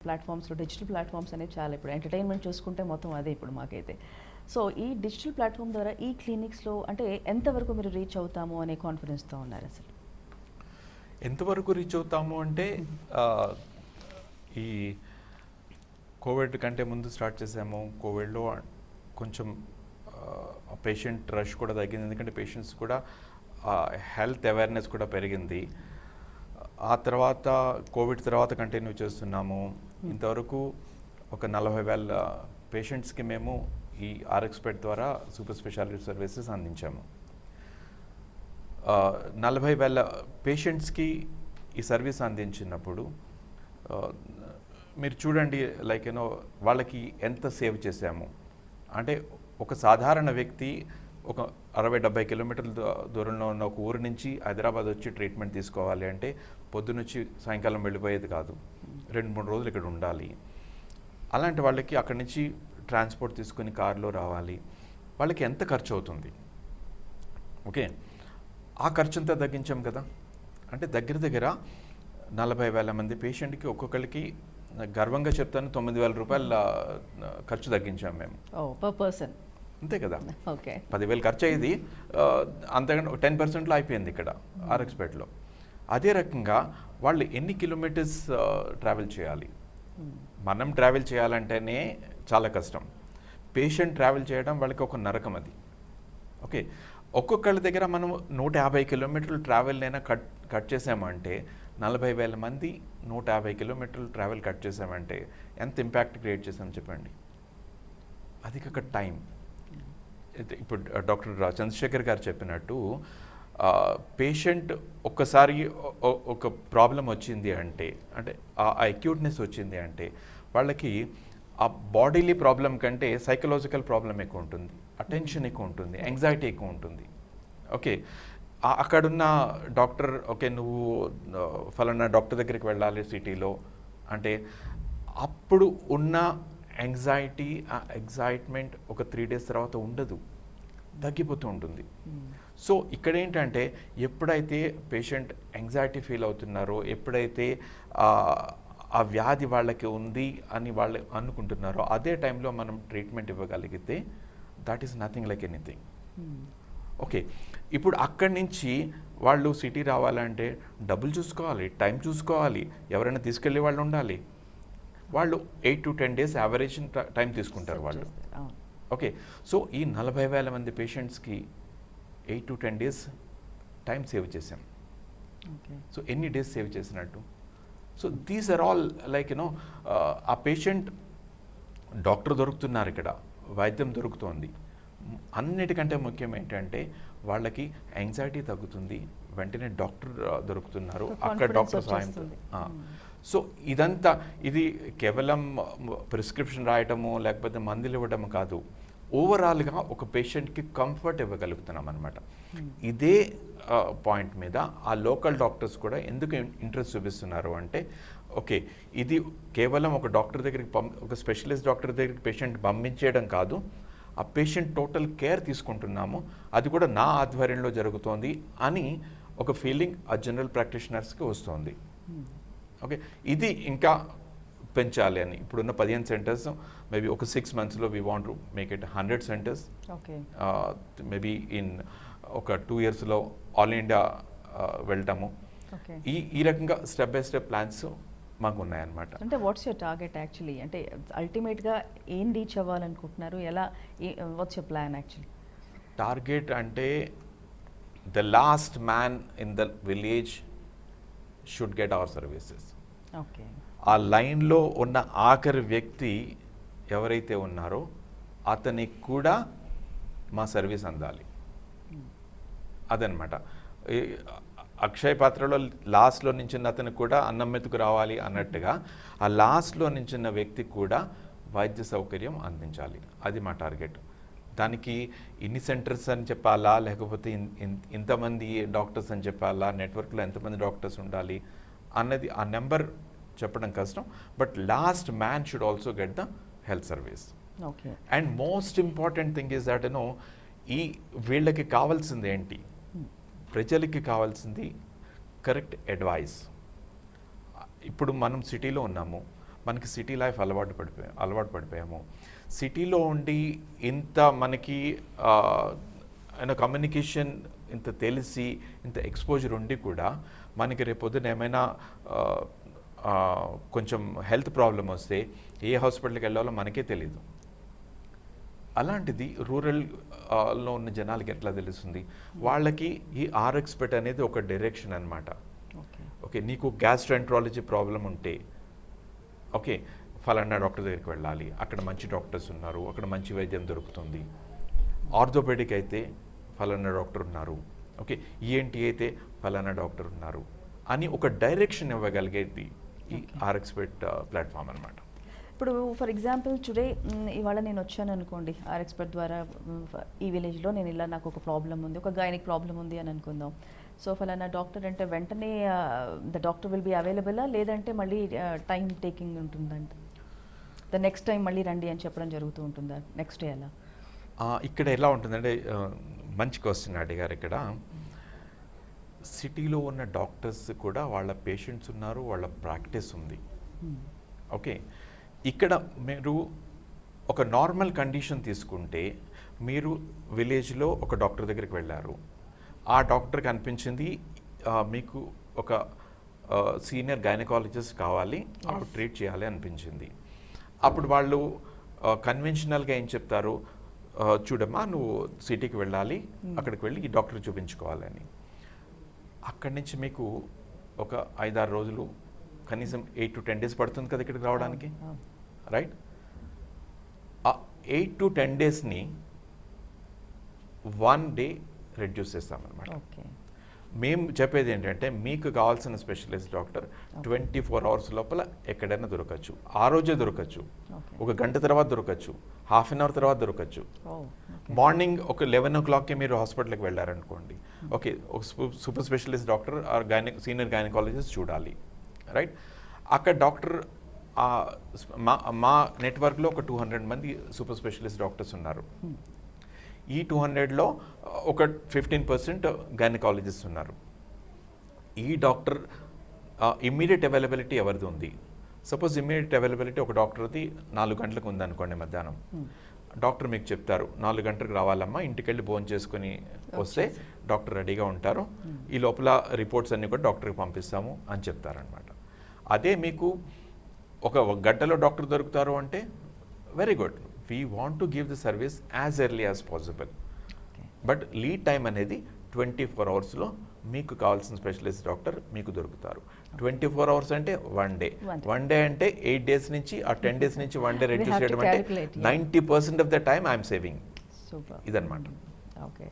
ప్లాట్ఫామ్స్లో digital platforms అనేవి చాలా ఇప్పుడు ఎంటర్టైన్మెంట్ చూసుకుంటే మొత్తం అదే ఇప్పుడు మాకైతే. సో ఈ డిజిటల్ ప్లాట్ఫామ్ ద్వారా ఈ క్లినిక్స్లో అంటే ఎంతవరకు మీరు రీచ్ అవుతాము అనే కాన్ఫిడెన్స్తో ఉన్నారు అసలు? ఎంతవరకు రీచ్ అవుతాము అంటే ఈ కోవిడ్ కంటే ముందు స్టార్ట్ చేసాము. కోవిడ్లో కొంచెం పేషెంట్ రష్ కూడా తగ్గింది, ఎందుకంటే పేషెంట్స్ కూడా హెల్త్ అవేర్నెస్ కూడా పెరిగింది. ఆ తర్వాత కోవిడ్ తర్వాత కంటిన్యూ చేస్తున్నాము. ఇంతవరకు ఒక 40,000 పేషెంట్స్కి మేము ఈ RxPET ద్వారా సూపర్ స్పెషాలిటీ సర్వీసెస్ అందించాము. 40,000 పేషెంట్స్కి ఈ సర్వీస్ అందించినప్పుడు మీరు చూడండి, లైక్ వాళ్ళకి ఎంత సేవ్ చేశాము అంటే, ఒక సాధారణ వ్యక్తి ఒక 60-70 కిలోమీటర్ల దూరంలో ఉన్న ఒక ఊరు నుంచి హైదరాబాద్ వచ్చి ట్రీట్మెంట్ తీసుకోవాలి అంటే పొద్దునుంచి సాయంకాలం వెళ్ళిపోయేది కాదు, 2-3 రోజులు ఇక్కడ ఉండాలి. అలాంటి వాళ్ళకి అక్కడి నుంచి ట్రాన్స్పోర్ట్ తీసుకుని కారులో రావాలి, వాళ్ళకి ఎంత ఖర్చు అవుతుంది? ఓకే, ఆ ఖర్చు అంతా తగ్గించాం కదా. అంటే దగ్గర 40,000 మంది పేషెంట్కి ఒక్కొక్కరికి గర్వంగా చెప్తాను 9,000 రూపాయల ఖర్చు తగ్గించాం మేము పర్ పర్సన్. అంతే కదా. ఓకే, 10,000 ఖర్చు అయ్యేది అంతకంటే 10%లో అయిపోయింది ఇక్కడ RxPETలో. అదే రకంగా వాళ్ళు ఎన్ని కిలోమీటర్స్ ట్రావెల్ చేయాలి? మనం ట్రావెల్ చేయాలంటేనే చాలా కష్టం, పేషెంట్ ట్రావెల్ చేయడం వాళ్ళకి ఒక నరకం అది. ఓకే, ఒక్కొక్కళ్ళ దగ్గర మనం 150 కిలోమీటర్లు ట్రావెల్ అయినా కట్ చేసామంటే 40,000 మంది 150 కిలోమీటర్లు ట్రావెల్ కట్ చేసామంటే ఎంత ఇంపాక్ట్ క్రియేట్ చేసామని చెప్పండి. అది కాక టైం. ఇప్పుడు డాక్టర్ చంద్రశేఖర్ గారు చెప్పినట్టు పేషెంట్ ఒక్కసారి ఒక ప్రాబ్లం వచ్చింది అంటే ఆ అక్యూట్నెస్ వచ్చింది అంటే వాళ్ళకి ఆ బాడీలీ ప్రాబ్లం కంటే సైకలాజికల్ ప్రాబ్లం ఎక్కువ ఉంటుంది, అటెన్షన్ ఎక్కువ ఉంటుంది, యాంగ్జైటీ ఎక్కువ ఉంటుంది. ఓకే, అక్కడున్న డాక్టర్ ఓకే నువ్వు ఫలానా డాక్టర్ దగ్గరికి వెళ్ళాలి సిటీలో అంటే అప్పుడు ఉన్న యాంగ్జైటీ, ఆ ఎగ్జైట్మెంట్ ఒక 3 days తర్వాత ఉండదు, తగ్గిపోతూ ఉంటుంది. సో ఇక్కడ ఏంటంటే ఎప్పుడైతే పేషెంట్ యాంగ్జైటీ ఫీల్ అవుతున్నారో, ఎప్పుడైతే ఆ వ్యాధి వాళ్ళకి ఉంది అని వాళ్ళు అనుకుంటున్నారో అదే టైంలో మనం ట్రీట్మెంట్ ఇవ్వగలిగితే that is nothing like anything. Okay, ఇప్పుడు అక్కడి నుంచి వాళ్ళు సిటీ రావాలంటే డబ్బులు చూసుకోవాలి, టైం చూసుకోవాలి, ఎవరైనా తీసుకెళ్ళే వాళ్ళు ఉండాలి. వాళ్ళు 8 to 10 days యావరేజ్ టైం తీసుకుంటారు వాళ్ళు. ఓకే, సో ఈ 40,000 మంది పేషెంట్స్కి 8 to 10 days టైం సేవ్ చేసాం. సో ఎన్ని డేస్ సేవ్ చేసినట్టు? So these are all like ఆ పేషెంట్ డాక్టర్ దొరుకుతున్నారు, ఇక్కడ వైద్యం దొరుకుతోంది. అన్నిటికంటే ముఖ్యం ఏంటంటే వాళ్ళకి యాంగ్జైటీ తగ్గుతుంది, వెంటనే డాక్టర్ దొరుకుతున్నారు, అక్కడ డాక్టర్ సాయంతో. సో ఇదంతా ఇది కేవలం ప్రిస్క్రిప్షన్ రాయటము లేకపోతే మందులు ఇవ్వడం కాదు, ఓవరాల్గా ఒక పేషెంట్కి కంఫర్ట్ ఇవ్వగలుగుతున్నాం అనమాట. ఇదే పాయింట్ మీద ఆ లోకల్ డాక్టర్స్ కూడా ఎందుకు ఇంట్రెస్ట్ చూపిస్తున్నారు అంటే, ఓకే ఇది కేవలం ఒక డాక్టర్ దగ్గరికి ఒక స్పెషలిస్ట్ డాక్టర్ దగ్గరికి పేషెంట్ పంపించేయడం కాదు, ఆ పేషెంట్ టోటల్ కేర్ తీసుకుంటున్నాము, అది కూడా నా ఆధ్వర్యంలో జరుగుతోంది అని ఒక ఫీలింగ్ ఆ జనరల్ ప్రాక్టీషనర్స్కి వస్తుంది. ఓకే, ఇది ఇంకా పెంచాలి అని ఇప్పుడున్న 15 centers మేబీ ఒక 6 monthsలో we want to make it 100 centers. Maybe in ఒక 2 yearsలో ఆల్ ఇండియా వెళ్తాము. ఈ రకంగా స్టెప్ బై స్టెప్ ప్లాన్స్ మాకు ఉన్నాయన్నమాట. అంటే వాట్స్ యువర్ టార్గెట్ యాక్చువల్లీ? అంటే అల్టిమేట్గా ఏం రీచ్ అవ్వాలనుకుంటున్నారు, ఎలా, what's your plan actually? Target అంటే the last man in the village should get our services. Okay, ఆ లైన్లో ఉన్న ఆఖరి వ్యక్తి ఎవరైతే ఉన్నారో అతనికి కూడా మా సర్వీస్ అందాలి. అదనమాట. అక్షయ పాత్రలో లాస్ట్లో నించున్న అతనికి కూడా అన్నం మెతుకు రావాలి అన్నట్టుగా ఆ లాస్ట్లో నించున్న వ్యక్తికి కూడా వైద్య సౌకర్యం అందించాలి. అది మా టార్గెట్. దానికి ఇన్ని సెంటర్స్ అని చెప్పాలా, లేకపోతే ఇంతమంది డాక్టర్స్ అని చెప్పాలా, నెట్వర్క్లో ఎంతమంది డాక్టర్స్ ఉండాలి అన్నది ఆ నెంబర్ చెప్పడం కష్టం. But last man should also get the health service. And most important thing is that ఈ వీళ్ళకి కావాల్సింది ఏంటి? ప్రజలకి కావాల్సింది కరెక్ట్ అడ్వైస్. ఇప్పుడు మనం సిటీలో ఉన్నాము, మనకి సిటీ లైఫ్ అలవాటు పడిపోయాము. సిటీలో ఉండి ఇంత మనకి కమ్యూనికేషన్ ఇంత తెలిసి ఇంత ఎక్స్పోజర్ ఉండి కూడా మనకి రేపొద్దున ఏమైనా కొంచెం హెల్త్ ప్రాబ్లం వస్తే ఏ హాస్పిటల్కి వెళ్ళాలో మనకే తెలియదు. అలాంటిది రూరల్లో ఉన్న జనాలకి ఎట్లా తెలుస్తుంది? వాళ్ళకి ఈ ఆర్ఎక్స్పెక్ట్ అనేది ఒక డైరెక్షన్ అనమాట. ఓకే, నీకు గ్యాస్ట్రెంట్రాలజీ ప్రాబ్లం ఉంటే ఓకే ఫలానా డాక్టర్ దగ్గరికి వెళ్ళాలి, అక్కడ మంచి డాక్టర్స్ ఉన్నారు, అక్కడ మంచి వైద్యం దొరుకుతుంది. ఆర్థోపెడిక్ అయితే ఫలానా డాక్టర్ ఉన్నారు, ఓకే ఈఎన్టీ అయితే ఫలానా డాక్టర్ ఉన్నారు అని ఒక డైరెక్షన్ ఇవ్వగలిగేది ఈ ఆర్ఎక్స్పెక్ట్ ప్లాట్ఫామ్ అనమాట. ఇప్పుడు ఫర్ ఎగ్జాంపుల్ టుడే ఇవాళ నేను వచ్చాను అనుకోండి, ఆర్ఎక్స్పెక్ట్ ద్వారా ఈ విలేజ్లో నేను ఇలా నాకు ఒక ప్రాబ్లం ఉంది, ఒక గైనిక్ ప్రాబ్లం ఉంది అని అనుకుందాం. సో ఫలానా డాక్టర్ అంటే వెంటనే ద డాక్టర్ విల్ బీ అవైలబులా, లేదంటే మళ్ళీ టైం టేకింగ్ ఉంటుందంట? ద నెక్స్ట్ టైం మళ్ళీ రండి అని చెప్పడం జరుగుతూ ఉంటుందా నెక్స్ట్ డే అలా? ఇక్కడ ఎలా ఉంటుందంటే మంచి క్వశ్చన్ అడిగారు. ఇక్కడ సిటీలో ఉన్న డాక్టర్స్ కూడా వాళ్ళ పేషెంట్స్ ఉన్నారు, వాళ్ళ ప్రాక్టీస్ ఉంది. ఓకే, ఇక్కడ మీరు ఒక నార్మల్ కండిషన్ తీసుకుంటే మీరు విలేజ్లో ఒక డాక్టర్ దగ్గరికి వెళ్ళారు, ఆ డాక్టర్కి అనిపించింది మీకు ఒక సీనియర్ గైనకాలజిస్ట్ కావాలి, ట్రీట్ చేయాలి అనిపించింది. అప్పుడు వాళ్ళు కన్వెన్షనల్గా ఏం చెప్తారు, చూడమ్మా నువ్వు సిటీకి వెళ్ళాలి, అక్కడికి వెళ్ళి ఈ డాక్టర్ చూపించుకోవాలి అని. అక్కడి నుంచి మీకు ఒక 5-6 రోజులు, కనీసం 8 to 10 days పడుతుంది కదా ఇక్కడికి రావడానికి, రైట్? ఆ 8 to 10 daysని 1 day రెడ్యూస్ చేస్తామన్నమాట. మేము చెప్పేది ఏంటంటే మీకు కావాల్సిన స్పెషలిస్ట్ డాక్టర్ 24 hours లోపల ఎక్కడైనా దొరకచ్చు. ఆ రోజే దొరకచ్చు, ఒక గంట తర్వాత దొరకచ్చు, హాఫ్ అన్ అవర్ తర్వాత దొరకచ్చు. మార్నింగ్ ఒక 11 o'clockకి మీరు హాస్పిటల్కి వెళ్ళారనుకోండి, ఓకే ఒక super specialist doctor or senior gynaecologist చూడాలి, రైట్? అక్కడ డాక్టర్ మా నెట్వర్క్లో ఒక 200 మంది సూపర్ స్పెషలిస్ట్ డాక్టర్స్ ఉన్నారు. ఈ 200లో ఒక 15% గైనకాలజిస్ట్ ఉన్నారు. ఈ డాక్టర్ ఇమ్మీడియట్ అవైలబిలిటీ ఎవరిది ఉంది? సపోజ్ ఇమ్మీడియట్ అవైలబిలిటీ ఒక డాక్టర్ది 4 గంటలకు ఉందనుకోండి మధ్యాహ్నం. డాక్టర్ మీకు చెప్తారు 4 గంటలకు రావాలమ్మా, ఇంటికి వెళ్ళి భోజనం చేసుకుని వస్తే డాక్టర్ రెడీగా ఉంటారు, ఈ లోపల రిపోర్ట్స్ అన్నీ కూడా డాక్టర్కి పంపిస్తాము అని చెప్తారనమాట. అదే మీకు ఒక గంటలో డాక్టర్ దొరుకుతారు అంటే very good, we want to give the service as early as possible. But lead time అనేది 24 hours మీకు కావాల్సిన స్పెషలిస్ట్ డాక్టర్ మీకు దొరుకుతారు. 24 hours అంటే 1 day. 1 day అంటే 8 days నుంచి ఆ 10 days నుంచి 1 day రెడ్యూస్ చేయడం అంటే 90% of the time I'm saving. ఇదన్నమాట. ఓకే.